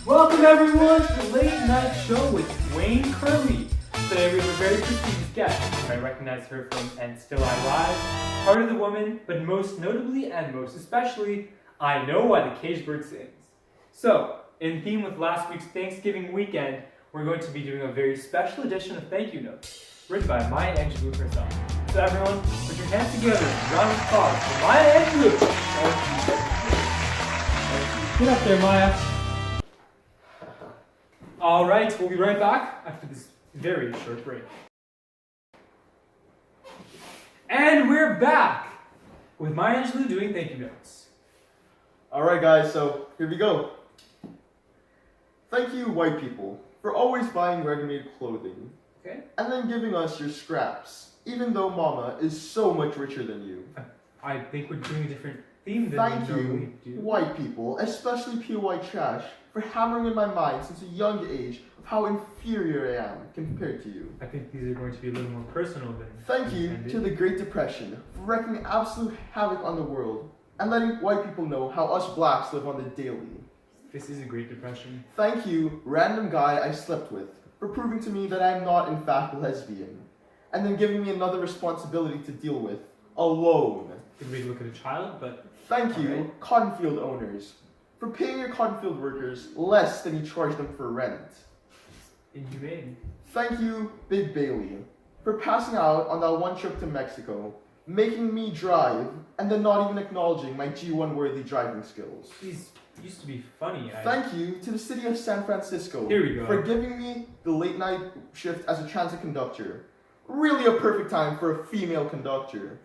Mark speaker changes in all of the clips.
Speaker 1: Welcome everyone to the Late Night Show with Wayne Kirley. Today we have a very prestigious guest. You might recognize her from And Still I Rise, Part of the Woman, but most notably and most especially, I Know Why the Caged Bird Sings. So, in theme with last week's Thanksgiving weekend, we're going to be doing a very special edition of Thank You Notes, written by Maya Angelou herself. So everyone, put your hands together and round of applause for Maya Angelou. Get up there, Maya. Alright, we'll be right back after this very short break. And we're back with Maya Angelou doing Thank You Notes.
Speaker 2: Alright guys, so here we go. Thank you, white people, for always buying ready-made clothing.
Speaker 1: Okay.
Speaker 2: And then giving us your scraps, even though Mama is so much richer than you.
Speaker 1: I think we're doing a different theme than
Speaker 2: Thank
Speaker 1: we normally
Speaker 2: you,
Speaker 1: do.
Speaker 2: white people, especially pure white trash, for hammering in my mind since a young age of how inferior I am compared to you.
Speaker 1: I think these are going to be a little more personal than
Speaker 2: Thank you
Speaker 1: intended.
Speaker 2: to the Great Depression for wreaking absolute havoc on the world and letting white people know how us blacks live on the daily.
Speaker 1: This is a Great Depression.
Speaker 2: Thank you, random guy I slept with, for proving to me that I am not in fact lesbian, and then giving me another responsibility to deal with, alone.
Speaker 1: Did we look at a child, but...
Speaker 2: Thank you,
Speaker 1: Alright.
Speaker 2: cotton field owners, for paying your cotton field workers less than you charge them for rent.
Speaker 1: Inhumane.
Speaker 2: Thank you, Big Bailey, for passing out on that one trip to Mexico, making me drive, and then not even acknowledging my G1-worthy driving skills.
Speaker 1: These used to be funny.
Speaker 2: Thank you to the city of San Francisco
Speaker 1: Here we go.
Speaker 2: for giving me the late night shift as a transit conductor. Really a perfect time for a female conductor.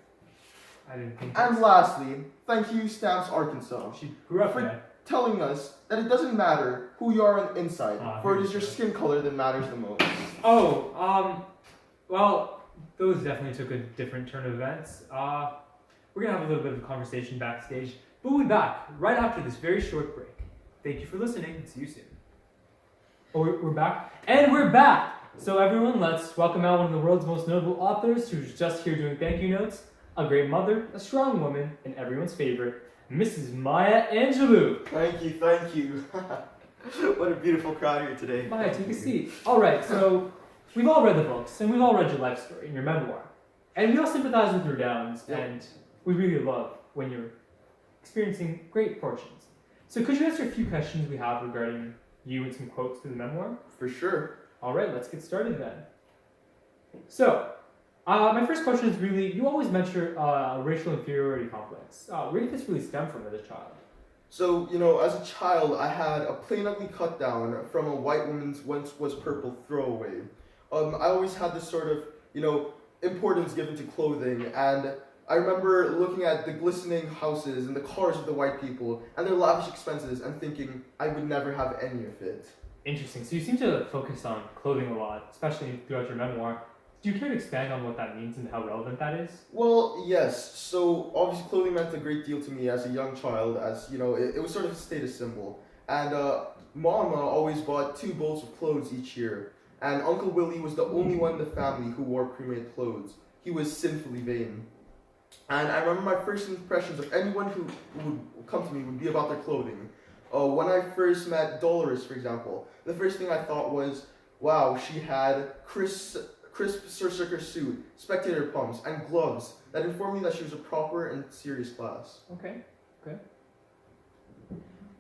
Speaker 1: I didn't think
Speaker 2: And
Speaker 1: this.
Speaker 2: lastly, thank you, Stamps Arkansas,
Speaker 1: She grew up
Speaker 2: for
Speaker 1: there.
Speaker 2: telling us that it doesn't matter who you are on the inside, for
Speaker 1: here
Speaker 2: it
Speaker 1: we
Speaker 2: is your
Speaker 1: go.
Speaker 2: skin color that matters the most.
Speaker 1: Oh, well, those definitely took a different turn of events. We're gonna have a little bit of a conversation backstage, but we'll be back right after this very short break. Thank you for listening, and see you soon. Oh, we're back? And we're back! So everyone, let's welcome out one of the world's most notable authors who's just here doing thank you notes, a great mother, a strong woman, and everyone's favorite, Mrs. Maya Angelou.
Speaker 3: Thank you. What a beautiful crowd here today.
Speaker 1: Maya, take a seat. Alright, so we've all read the books, and we've all read your life story and your memoir. And we all sympathize with your downs,
Speaker 2: Yep.
Speaker 1: and we really love when you're experiencing great fortunes. So could you answer a few questions we have regarding you and some quotes to the memoir?
Speaker 2: For sure.
Speaker 1: Alright, let's get started then. So, my first question is really, you always mention a racial inferiority complex. Where did this really stem from as a child?
Speaker 2: So, as a child, I had a plain ugly cut down from a white woman's once was purple throwaway. I always had this sort of, importance given to clothing, and I remember looking at the glistening houses and the cars of the white people and their lavish expenses and thinking I would never have any of it.
Speaker 1: Interesting. So you seem to focus on clothing a lot, especially throughout your memoir. Do you care to expand on what that means and how relevant that is?
Speaker 2: Well, yes. So obviously clothing meant a great deal to me as a young child, as it was sort of a status symbol. And Mama always bought 2 bolts of clothes each year. And Uncle Willie was the only one in the family who wore pre-made clothes. He was sinfully vain. And I remember my first impressions of anyone who would come to me would be about their clothing. When I first met Dolores, for example, the first thing I thought was, wow, she had crisp surgical suit, spectator pumps, and gloves that informed me that she was a proper and serious class.
Speaker 1: Okay.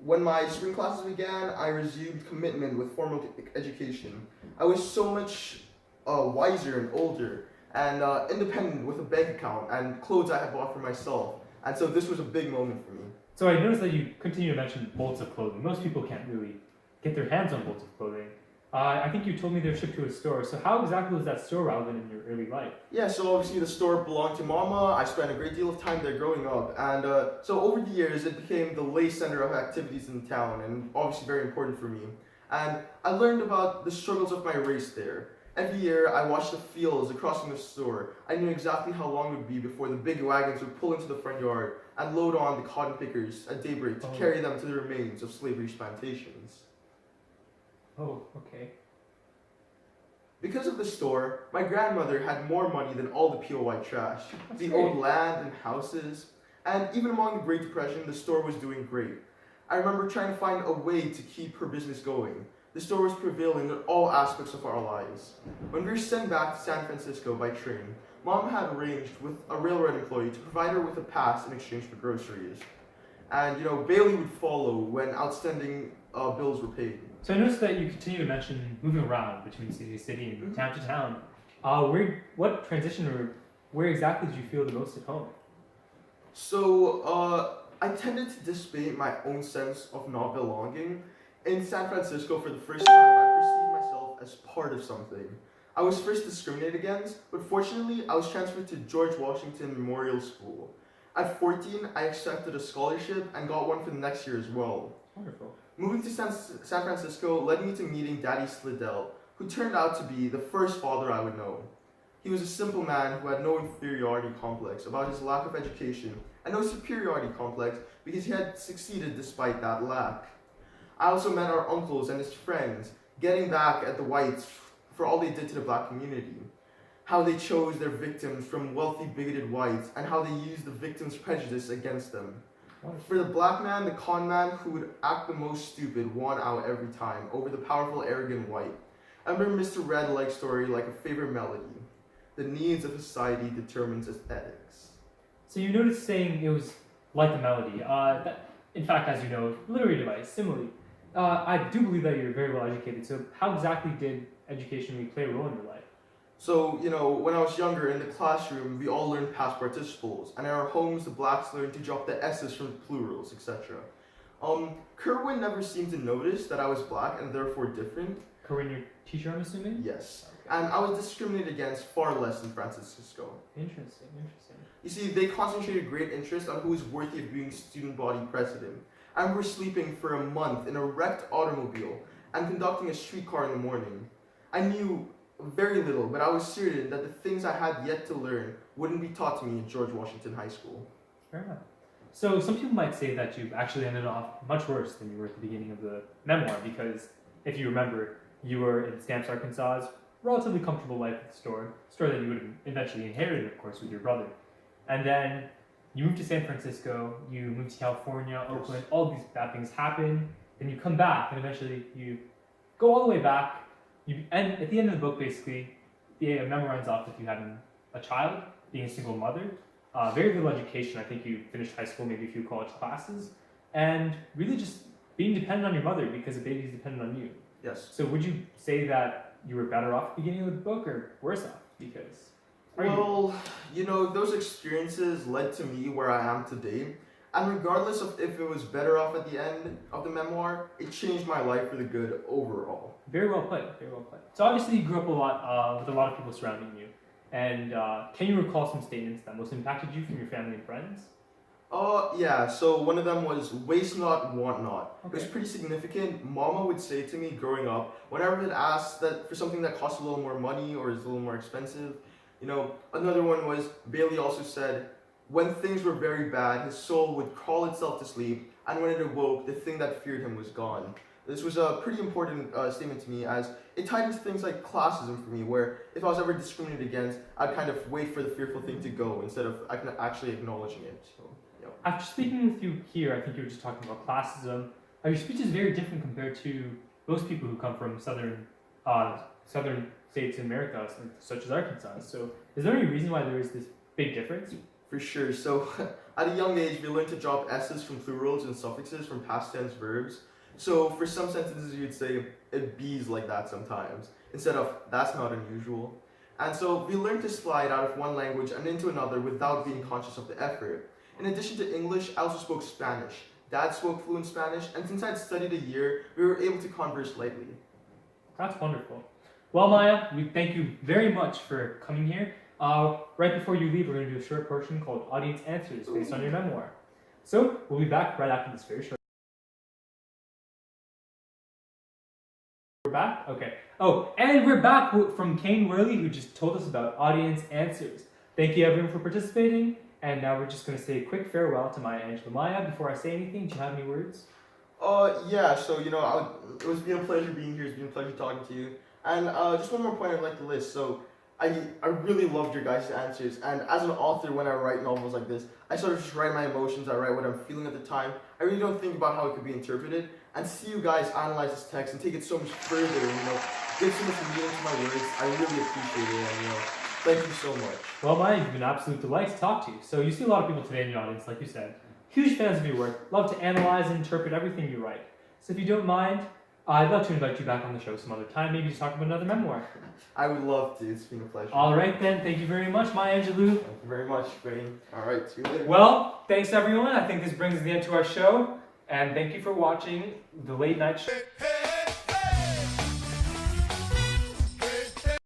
Speaker 2: When my spring classes began, I resumed commitment with formal education. I was so much wiser and older and independent with a bank account and clothes I had bought for myself. And so this was a big moment for me.
Speaker 1: So I noticed that you continue to mention bolts of clothing. Most people can't really get their hands on bolts of clothing. I think you told me they're shipped to a store. So how exactly was that store relevant in your early life?
Speaker 2: Yeah, so obviously the store belonged to Mama. I spent a great deal of time there growing up. And so over the years, it became the lay center of activities in town and obviously very important for me. And I learned about the struggles of my race there. Every year, I watched the fields across from the store. I knew exactly how long it would be before the big wagons would pull into the front yard and load on the cotton pickers at daybreak to carry them to the remains of slavery plantations.
Speaker 1: Oh, okay.
Speaker 2: Because of the store, my grandmother had more money than all the POI trash.
Speaker 1: That's
Speaker 2: We
Speaker 1: great.
Speaker 2: owned land and houses, and even among the Great Depression, the store was doing great. I remember trying to find a way to keep her business going. The store was prevailing in all aspects of our lives. When we were sent back to San Francisco by train, Mom had arranged with a railroad employee to provide her with a pass in exchange for groceries. And, Bailey would follow when outstanding bills were paid.
Speaker 1: So I noticed that you continue to mention moving around between city to city and town to town. What transition or where exactly did you feel the most at home?
Speaker 2: So, I tended to dissipate my own sense of not belonging. In San Francisco, for the first time, I perceived myself as part of something. I was first discriminated against, but fortunately, I was transferred to George Washington Memorial School. At 14, I accepted a scholarship and got one for the next year as well.
Speaker 1: Wonderful.
Speaker 2: Moving to San Francisco led me to meeting Daddy Slidell, who turned out to be the first father I would know. He was a simple man who had no inferiority complex about his lack of education and no superiority complex because he had succeeded despite that lack. I also met our uncles and his friends, getting back at the whites for all they did to the black community. How they chose their victims from wealthy, bigoted whites, and how they used the victims' prejudice against them. For the black man, the con man who would act the most stupid won out every time over the powerful, arrogant white. I remember Mr. Red Light's story like a favorite melody. The needs of society determines aesthetics.
Speaker 1: So you noticed saying it was like a melody. In fact, as you know, literary device, simile. I do believe that you're very well educated. So how exactly did education really play a role in your life?
Speaker 2: So, when I was younger in the classroom, we all learned past participles, and in our homes, the blacks learned to drop the S's from the plurals, etc. Kerwin never seemed to notice that I was black and therefore different.
Speaker 1: Kerwin, your teacher, I'm assuming?
Speaker 2: Yes. And I was discriminated against far less in Francisco.
Speaker 1: Interesting.
Speaker 2: You see, they concentrated great interest on who was worthy of being student body president. I remember sleeping for a month in a wrecked automobile and conducting a streetcar in the morning. I knew very little, but I was certain that the things I had yet to learn wouldn't be taught to me in George Washington High School.
Speaker 1: Fair enough. So some people might say that you've actually ended off much worse than you were at the beginning of the memoir because, if you remember, you were in Stamps, Arkansas's relatively comfortable life at the store that you would have eventually inherited, of course, with your brother. And then you moved to San Francisco, you moved to California, Oakland, all these bad things happen, then you come back, and eventually you go all the way back. And at the end of the book, basically, the memoir ends off with you having a child, being a single mother, very little education. I think you finished high school, maybe a few college classes, and really just being dependent on your mother because the baby's dependent on you.
Speaker 2: Yes.
Speaker 1: So would you say that you were better off at the beginning of the book or worse off? Because
Speaker 2: those experiences led to me where I am today. And regardless of if it was better off at the end of the memoir, it changed my life for the good overall.
Speaker 1: Very well played. So obviously you grew up a lot with a lot of people surrounding you. And can you recall some statements that most impacted you from your family and friends?
Speaker 2: Yeah, so one of them was waste not, want not.
Speaker 1: Okay.
Speaker 2: It was pretty significant. Mama would say to me growing up, whenever it asked that for something that costs a little more money or is a little more expensive, another one was, Bailey also said, when things were very bad, his soul would crawl itself to sleep, and when it awoke, the thing that feared him was gone. This was a pretty important statement to me as it tied into things like classism for me, where if I was ever discriminated against, I'd kind of wait for the fearful thing to go instead of actually acknowledging it. So, yeah.
Speaker 1: After speaking with you here, I think you were just talking about classism. Your speech is very different compared to most people who come from southern states in America, such as Arkansas. So is there any reason why there is this big difference?
Speaker 2: For sure. So at a young age, we learn to drop S's from plurals and suffixes from past tense verbs. So for some sentences, you'd say it bees like that sometimes, instead of that's not unusual. And so we learn to slide out of one language and into another without being conscious of the effort. In addition to English, I also spoke Spanish. Dad spoke fluent Spanish, and since I'd studied a year, we were able to converse lightly.
Speaker 1: That's wonderful. Well, Maya, we thank you very much for coming here. Right before you leave, we're going to do a short portion called Audience Answers based on your memoir. So we'll be back right after this very short. We're back? Okay. Oh, and we're back from Kane Worley, who just told us about Audience Answers. Thank you everyone for participating. And now we're just going to say a quick farewell to Maya Angela. Maya, before I say anything, do you have any words?
Speaker 2: Yeah, so, it was been a pleasure being here. It's been a pleasure talking to you. And just one more point I'd like to list. So I really loved your guys' answers. And as an author, when I write novels like this, I sort of just write my emotions. I write what I'm feeling at the time. I really don't think about how it could be interpreted. And see you guys analyze this text and take it so much further, give so much meaning to my words. I really appreciate it, and thank you so much.
Speaker 1: Well, Maya, you've been an absolute delight to talk to you. So you see a lot of people today in the audience, like you said, huge fans of your work, love to analyze and interpret everything you write. So if you don't mind, I'd love to invite you back on the show some other time, maybe to talk about another memoir.
Speaker 2: I would love to. It's been a pleasure.
Speaker 1: All right then, thank you very much, Maya Angelou.
Speaker 3: Thank you very much, Wayne.
Speaker 2: All right, see you later.
Speaker 1: Well, thanks everyone. I think this brings the end to our show, and thank you for watching the Late Night Show.